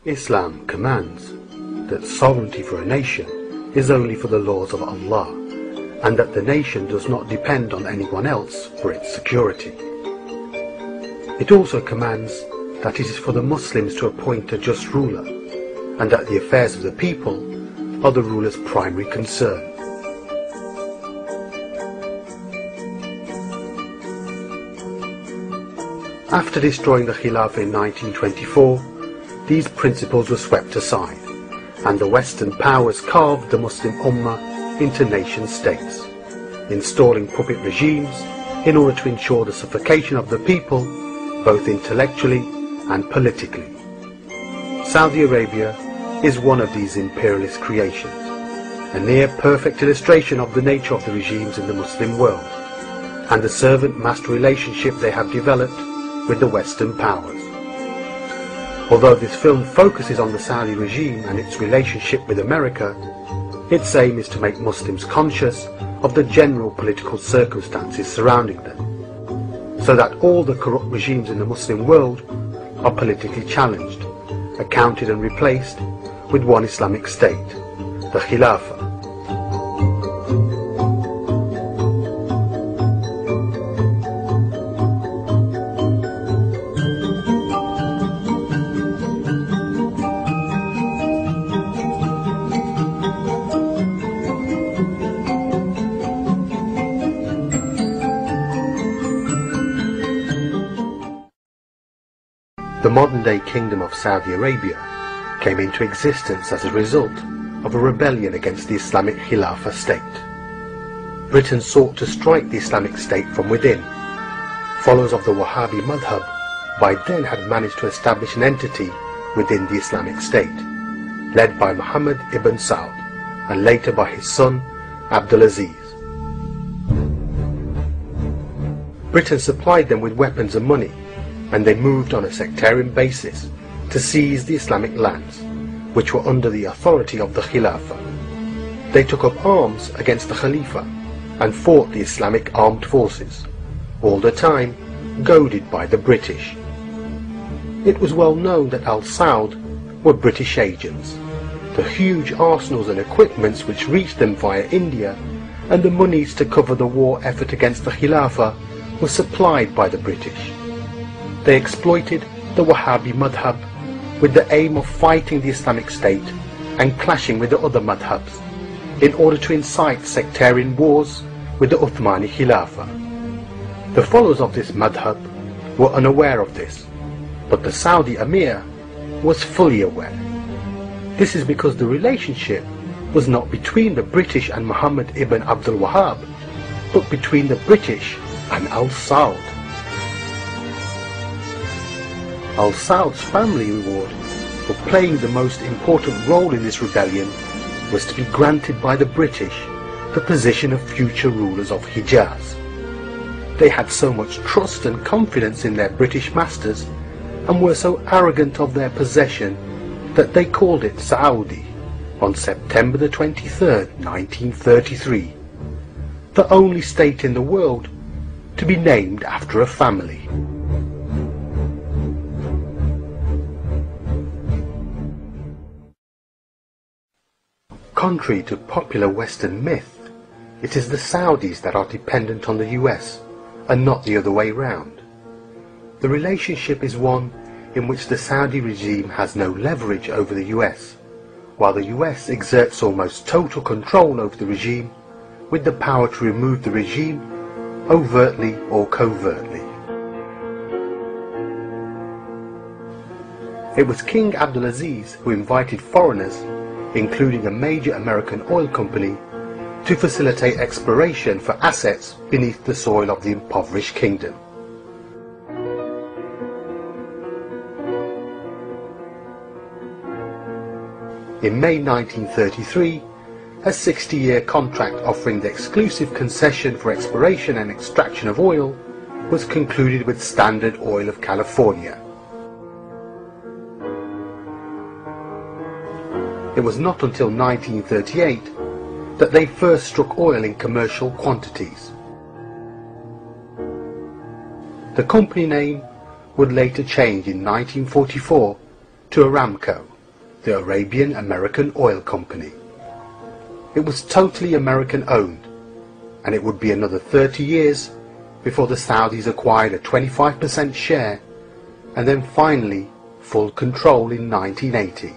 Islam commands that sovereignty for a nation is only for the laws of Allah, and that the nation does not depend on anyone else for its security. It also commands that it is for the Muslims to appoint a just ruler, and that the affairs of the people are the ruler's primary concern. After destroying the Khilafah in 1924, these principles were swept aside, and the Western powers carved the Muslim Ummah into nation-states, installing puppet regimes in order to ensure the suffocation of the people, both intellectually and politically. Saudi Arabia is one of these imperialist creations, a near-perfect illustration of the nature of the regimes in the Muslim world, and the servant-master relationship they have developed with the Western powers. Although this film focuses on the Saudi regime and its relationship with America, its aim is to make Muslims conscious of the general political circumstances surrounding them, so that all the corrupt regimes in the Muslim world are politically challenged, accounted and replaced with one Islamic state, the Khilafah. The modern-day Kingdom of Saudi Arabia came into existence as a result of a rebellion against the Islamic Khilafah state. Britain sought to strike the Islamic State from within. Followers of the Wahhabi madhab by then had managed to establish an entity within the Islamic State, led by Muhammad ibn Saud and later by his son Abdulaziz. Britain supplied them with weapons and money, and they moved on a sectarian basis to seize the Islamic lands, which were under the authority of the Khilafah. They took up arms against the Khalifa and fought the Islamic armed forces, all the time goaded by the British. It was well known that Al-Saud were British agents. The huge arsenals and equipments which reached them via India and the monies to cover the war effort against the Khilafah were supplied by the British. They exploited the Wahhabi madhab with the aim of fighting the Islamic State and clashing with the other madhabs in order to incite sectarian wars with the Uthmani Khilafah. The followers of this madhab were unaware of this, but the Saudi Emir was fully aware. This is because the relationship was not between the British and Muhammad ibn Abdul Wahhab, but between the British and Al-Saud. Al-Saud's family reward for playing the most important role in this rebellion was to be granted by the British the position of future rulers of Hijaz. They had so much trust and confidence in their British masters and were so arrogant of their possession that they called it Saudi on September the 23rd, 1933, the only state in the world to be named after a family. Contrary to popular Western myth, it is the Saudis that are dependent on the US and not the other way round. The relationship is one in which the Saudi regime has no leverage over the US, while the US exerts almost total control over the regime, with the power to remove the regime overtly or covertly. It was King Abdulaziz who invited foreigners, including a major American oil company, to facilitate exploration for assets beneath the soil of the impoverished kingdom. In May 1933, a 60-year contract offering the exclusive concession for exploration and extraction of oil was concluded with Standard Oil of California. It was not until 1938 that they first struck oil in commercial quantities. The company name would later change in 1944 to Aramco, the Arabian American Oil Company. It was totally American owned, and it would be another 30 years before the Saudis acquired a 25% share and then finally full control in 1980.